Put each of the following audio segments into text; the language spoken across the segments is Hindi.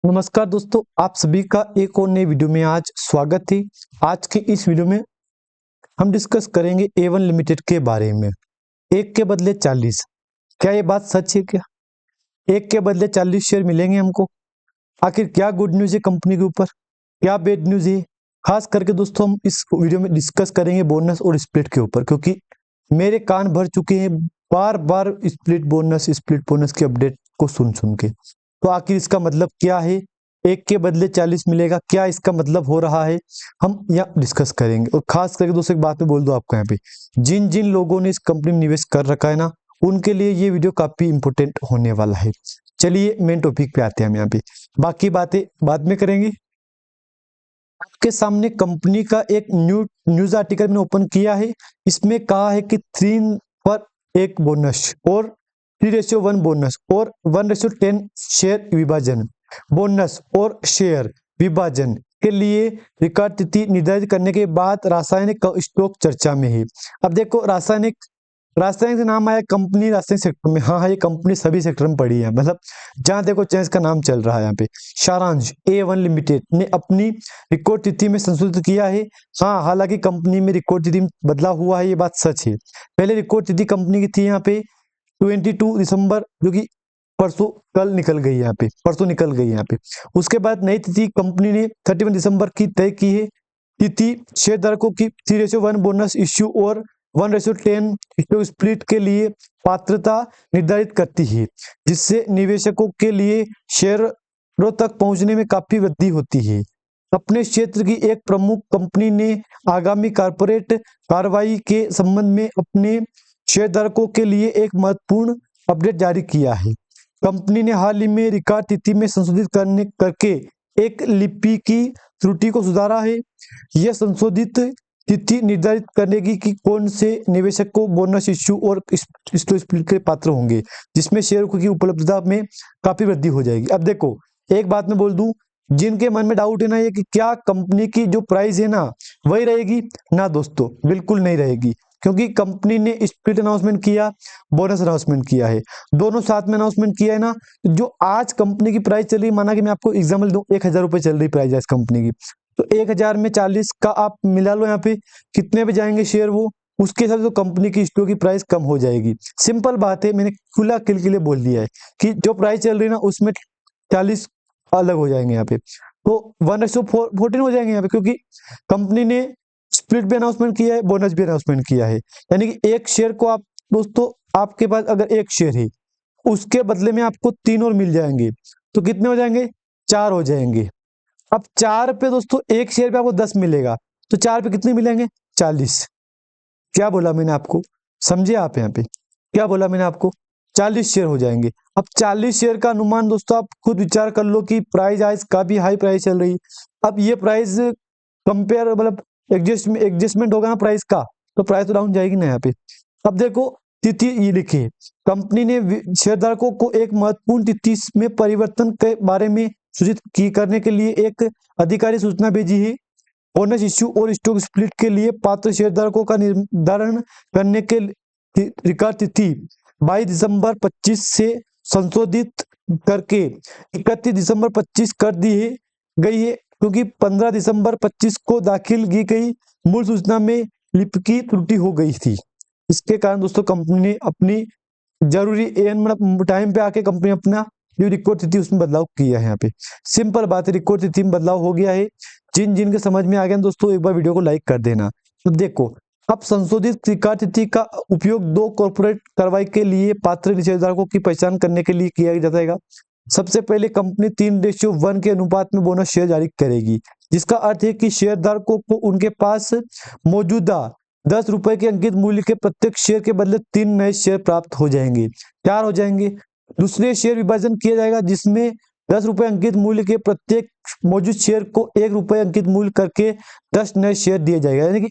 नमस्कार दोस्तों, आप सभी का एक और नई वीडियो में आज स्वागत है। आज की इस वीडियो में हम डिस्कस करेंगे A1 लिमिटेड के बारे में। एक के बदले 40, क्या ये बात सच है? क्या एक के बदले 40 शेयर मिलेंगे हमको? आखिर क्या गुड न्यूज़ है कंपनी के ऊपर, क्या बैड न्यूज़ है? खास करके दोस्तों हम इस वीडियो में डिस्कस करेंगे बोनस और स्प्लिट के ऊपर, क्योंकि मेरे कान भर चुके हैं बार बार स्प्लिट बोनस की अपडेट को सुन सुन के। तो आखिर इसका मतलब क्या है? एक के बदले 40 मिलेगा, क्या इसका मतलब हो रहा है? हम यहाँ डिस्कस करेंगे। और खास करके दोस्तों एक बात मैं बोल दूं आपको, यहाँ पे जिन जिन लोगों ने इस कंपनी में निवेश कर रखा है ना, उनके लिए ये वीडियो काफी इंपोर्टेंट होने वाला है। चलिए मेन टॉपिक पे आते हैं हम यहाँ पे, बाकी बातें बाद में करेंगे। आपके सामने कंपनी का एक न्यूज आर्टिकल मैंने ओपन किया है। इसमें कहा है कि 3 पर 1 बोनस और 3:1 बोनस और 1:10 शेयर विभाजन, बोनस और शेयर विभाजन के लिए रिकॉर्ड तिथि निर्धारित करने के बाद रासायनिक स्टॉक चर्चा में है। अब देखो, रासायनिक रासायनिक से नाम आया कंपनी रासायनिक सेक्टर में। हाँ, ये कंपनी सभी सेक्टर में पड़ी है, मतलब जहां देखो चेंज का नाम चल रहा है। यहाँ पे सारांश, A1 लिमिटेड ने अपनी रिकॉर्ड तिथि में संशोधित किया है। हाँ, हालांकि कंपनी में रिकॉर्ड तिथि में बदलाव हुआ है, ये बात सच है। पहले रिकॉर्ड तिथि कंपनी की थी यहाँ पे 22 दिसंबर, जो कि परसों कल निकल गई, यहाँ पे परसों निकल गई यहाँ पे। उसके बाद नई तिथि कंपनी ने 31 दिसंबर की तय की है। तिथि शेयरधारकों की 3:1 बोनस इश्यू और 1:10 स्टॉक स्प्लिट के लिए पात्रता निर्धारित करती है, जिससे निवेशकों के लिए शेयरों तक पहुंचने में काफी वृद्धि होती है। अपने क्षेत्र की एक प्रमुख कंपनी ने आगामी कॉर्पोरेट कार्रवाई के संबंध में अपने शेयरधारकों के लिए एक महत्वपूर्ण अपडेट जारी किया है। कंपनी ने हाल ही में रिकॉर्ड तिथि में संशोधित करके एक लिपि की त्रुटि को सुधारा है। यह संशोधित तिथि निर्धारित करेगी कि कौन से निवेशक को बोनस इश्यू और स्टॉक स्प्लिट के पात्र होंगे, जिसमें शेयरों की उपलब्धता में काफी वृद्धि हो जाएगी। अब देखो, एक बात मैं बोल दूं, जिनके मन में डाउट है ना ये कि क्या कंपनी की जो प्राइस है ना वही रहेगी, ना दोस्तों, बिल्कुल नहीं रहेगी। क्योंकि कंपनी ने स्प्लिट अनाउंसमेंट किया, बोनस अनाउंसमेंट किया है, दोनों साथ में अनाउंसमेंट किया है ना। जो आज कंपनी की प्राइस चल रही है, माना कि मैं आपको एग्जाम्पल दूं, 1000 रुपये चल रही प्राइस है इस कंपनी की, तो 1000 में 40 का आप मिला लो, यहाँ पे कितने पे जाएंगे शेयर वो, उसके हिसाब से तो कंपनी की स्टॉक की प्राइस कम हो जाएगी। सिंपल बात है, मैंने खुला खिल के लिए बोल दिया है कि जो प्राइस चल रही है ना उसमें 40 अलग हो जाएंगे यहाँ पे, तो 1:14 हो जाएंगे यहाँ पे, क्योंकि कंपनी ने स्प्लिट भी अनाउंसमेंट किया है, बोनस भी अनाउंसमेंट किया है। यानी कि एक शेयर को आप दोस्तों, आपके पास अगर एक शेयर है, उसके बदले में आपको 3 और मिल जाएंगे, तो कितने हो जाएंगे? 4 हो जाएंगे। अब 4 पे दोस्तों, एक शेयर पे आपको 10 मिलेगा, तो 4 पे कितने मिलेंगे? 40। क्या बोला मैंने आपको? समझे आप? यहाँ पे क्या बोला मैंने आपको? 40 शेयर हो जाएंगे। अब 40 शेयर का अनुमान दोस्तों आप खुद विचार कर लो कि प्राइस आज काफी हाई प्राइस चल रही है। अब ये प्राइस कंपेयर, मतलब एडजस्टमेंट होगा ना प्राइस का, तो प्राइस तो डाउन जाएगी ना यहाँ पे। अब देखो, तिथि ये लिखी है, कंपनी ने शेयरधारकों को एक महत्वपूर्ण तिथि में परिवर्तन के बारे में सूचित करने के लिए एक अधिकारी सूचना भेजी है। बोनस इश्यू और स्टॉक स्प्लिट के लिए पात्र शेयरधारकों का निर्धारण करने के रिकॉर्ड तिथि 22 दिसंबर 25 से संशोधित करके 31 दिसंबर 25 कर दी है गई है, क्योंकि 15 दिसंबर 25 को दाखिल की गई मूल सूचना में लिपि की त्रुटि हो गई थी। इसके कारण दोस्तों कंपनी ने अपनी जरूरी मतलब टाइम पे आके कंपनी अपना जो रिकॉर्ड तिथि उसमें बदलाव किया है। यहाँ पे सिंपल बात है, रिकॉर्ड तिथि में बदलाव हो गया है। जिन जिन के समझ में आ गया दोस्तों, एक बार वीडियो को लाइक कर देना। तो देखो, अब संशोधित रिकॉर्ड तिथि का उपयोग 2 कॉर्पोरेट कार्रवाई के लिए पात्र शेयरधारकों की पहचान करने के लिए किया जाएगा। सबसे पहले कंपनी 3:1 के अनुपात में बोनस शेयर जारी करेगी, जिसका अर्थ है कि शेयरधारकों को उनके पास मौजूदा 10 रुपए के अंकित मूल्य के प्रत्येक शेयर के बदले 3 नए शेयर प्राप्त हो जाएंगे, 4 हो जाएंगे। दूसरे शेयर विभाजन किया जाएगा, जिसमें 10 रुपए अंकित मूल्य के प्रत्येक मौजूद शेयर को 1 रुपए अंकित मूल्य करके 10 नए शेयर दिए जाएगा। यानी कि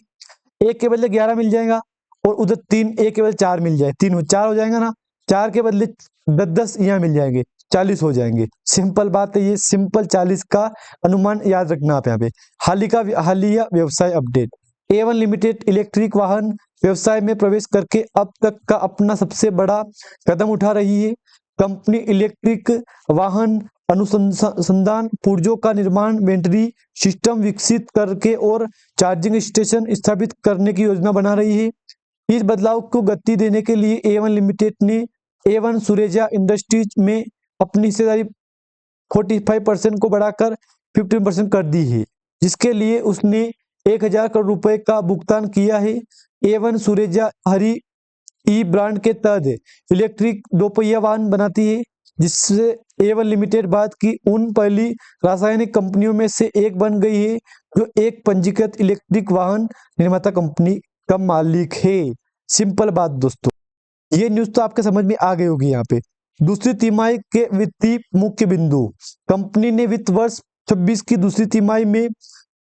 1 के बदले 11 मिल जाएगा, और उधर 3, 1 के बदले 4 मिल जाए, 4 हो जाएगा ना, 4 के बदले 10 यहाँ मिल जाएंगे, 40 हो जाएंगे। सिंपल बात है, ये सिंपल 40 का अनुमान याद रखना आप यहाँ पे। हालिया व्यवसाय अपडेट, A1 लिमिटेड इलेक्ट्रिक वाहन व्यवसाय में प्रवेश करके अब तक का अपना सबसे बड़ा कदम उठा रही है। कंपनी इलेक्ट्रिक वाहन अनुसंधान पुर्जों का निर्माण, बैटरी सिस्टम विकसित करके और चार्जिंग स्टेशन स्थापित करने की योजना बना रही है। इस बदलाव को गति देने के लिए A1 लिमिटेड ने A1 सुरेजा इंडस्ट्रीज में अपनी हिस्सेदारी 45% को बढ़ाकर 15% कर दी है, जिसके लिए उसने 1000 करोड़ रुपए का भुगतान किया है। A1 सुरेजा हरी ई ब्रांड के तहत इलेक्ट्रिक दोपहिया वाहन बनाती है, जिससे A1 लिमिटेड भारत की उन पहली रासायनिक कंपनियों में से एक बन गई है जो एक पंजीकृत इलेक्ट्रिक वाहन निर्माता कंपनी का मालिक है। सिंपल बात दोस्तों, ये न्यूज तो आपके समझ में आ गई होगी। यहाँ पे दूसरी तिमाही के वित्तीय मुख्य बिंदु, कंपनी ने वित्त वर्ष 26 की दूसरी तिमाही में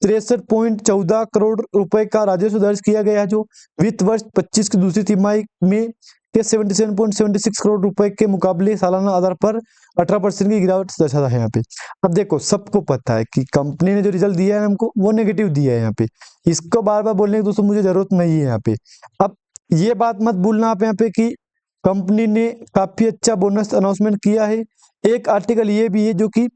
63.14 करोड़ रुपए का राजस्व दर्ज किया गया, जो वित्त वर्ष 25 की दूसरी तिमाही में के 77.76 करोड़ रुपए के मुकाबले सालाना आधार पर 18% की गिरावट दर्शाता है। यहाँ पे अब देखो, सबको पता है कि कंपनी ने जो रिजल्ट दिया है हमको वो नेगेटिव दिया है। यहाँ पे इसको बार बार बोलने की दोस्तों मुझे जरूरत नहीं है। यहाँ पे अब ये बात मत भूलना आप यहाँ पे कि कंपनी ने काफी अच्छा बोनस अनाउंसमेंट किया है। एक आर्टिकल ये भी है जो कि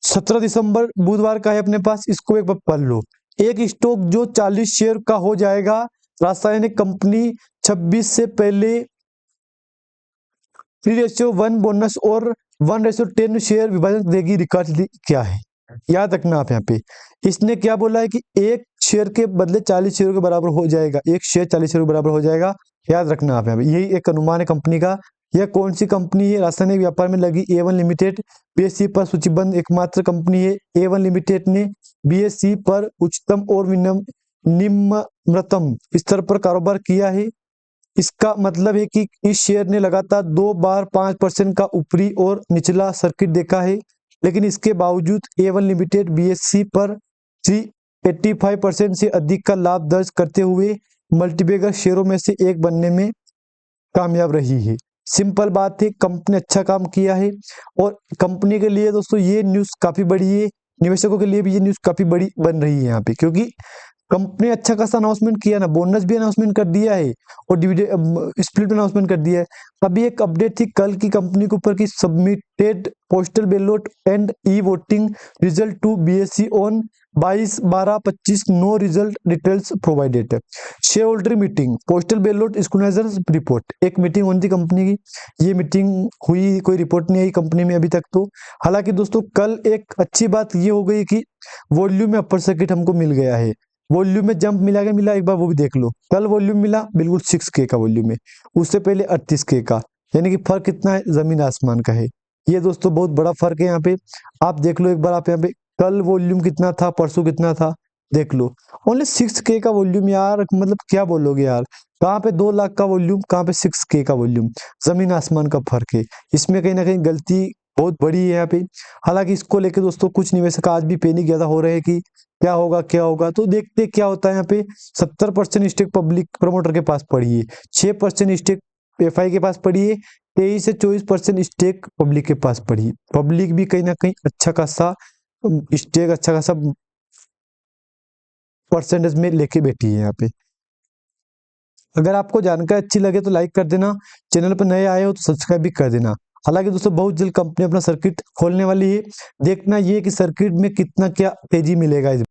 17 दिसंबर बुधवार का है अपने पास, इसको एक बार पढ़ लो। एक स्टॉक जो 40 शेयर का हो जाएगा, रासायनिक कंपनी 26 से पहले 3:1 बोनस और 1:10 शेयर विभाजन देगी। रिकॉर्ड क्या है याद रखना आप यहाँ पे। इसने क्या बोला है कि एक शेयर के बदले 40 शेयर के बराबर हो जाएगा, एक शेयर 40 शेयर के बराबर हो जाएगा। याद रखना आप यहाँ पे, यही एक अनुमान है कंपनी का। यह कौन सी कंपनी है? रासायनिक व्यापार में लगी A1 लिमिटेड BSE पर सूचीबद्ध एकमात्र कंपनी है। A1 लिमिटेड ने BSE पर उच्चतम और निम्नतम स्तर पर कारोबार किया है। इसका मतलब है कि इस शेयर ने लगातार 2 बार 5% का ऊपरी और निचला सर्किट देखा है, लेकिन इसके बावजूद A1 लिमिटेड BSE पर 85% से अधिक का लाभ दर्ज करते हुए मल्टीबैगर शेयरों में से एक बनने में कामयाब रही है। सिंपल बात है, कंपनी अच्छा काम किया है और कंपनी के लिए दोस्तों ये न्यूज़ काफी बड़ी है। निवेशकों के लिए भी ये न्यूज़ काफी बड़ी बन रही है यहाँ पे, क्योंकि कंपनी अच्छा खासा अनाउंसमेंट किया ना, बोनस भी अनाउंसमेंट कर दिया है और डिविडेंड स्प्लिट भी अनाउंसमेंट कर दिया है। अभी एक अपडेट थी कल की कंपनी के ऊपर की submitted postal ballot and e voting result to BSE on 22/12/25, no result details provided. Shareholder meeting, postal ballot scrutiniser report, एक मीटिंग होनी थी कंपनी की, ये मीटिंग हुई, कोई रिपोर्ट नहीं आई कंपनी में अभी तक तो। हालांकि दोस्तों कल एक अच्छी बात ये हो गई कि वॉल्यूम में अपर सर्किट हमको मिल गया है। वॉल्यूम में जंप मिला एक बार वो भी देख लो। कल वॉल्यूम मिला बिल्कुल 6K का वॉल्यूम है, उससे पहले 38K का, यानी कि फर्क कितना है? जमीन आसमान का है। ये दोस्तों बहुत बड़ा फर्क है यहाँ पे, आप देख लो एक बार। आप यहाँ पे कल वॉल्यूम कितना था, परसों कितना था, देख लो। ओनली 6K का वॉल्यूम यार, मतलब क्या बोलोगे यार, कहाँ पे 2 लाख का वॉल्यूम, कहाँ पे 6K का वॉल्यूम, जमीन आसमान का फर्क है। इसमें कहीं ना कहीं गलती बहुत बड़ी है यहाँ पे। हालांकि इसको लेके दोस्तों कुछ निवेशक आज भी पैनिक ज्यादा हो रहे हैं कि क्या होगा क्या होगा, तो देखते क्या होता है। यहाँ पे 70% स्टेक पब्लिक प्रमोटर के पास पड़ी है, 6% स्टेक FI के पास पड़ी है, 23 से 24% स्टेक पब्लिक के पास पड़ी है। पब्लिक भी कहीं ना कहीं अच्छा खासा स्टेक, अच्छा खासा परसेंटेज में लेके बैठी है यहाँ पे। अगर आपको जानकारी अच्छी लगे तो लाइक कर देना, चैनल पर नए आए हो तो सब्सक्राइब भी कर देना। हालांकि दोस्तों बहुत जल्द कंपनी अपना सर्किट खोलने वाली है, देखना ये कि सर्किट में कितना क्या तेजी मिलेगा इस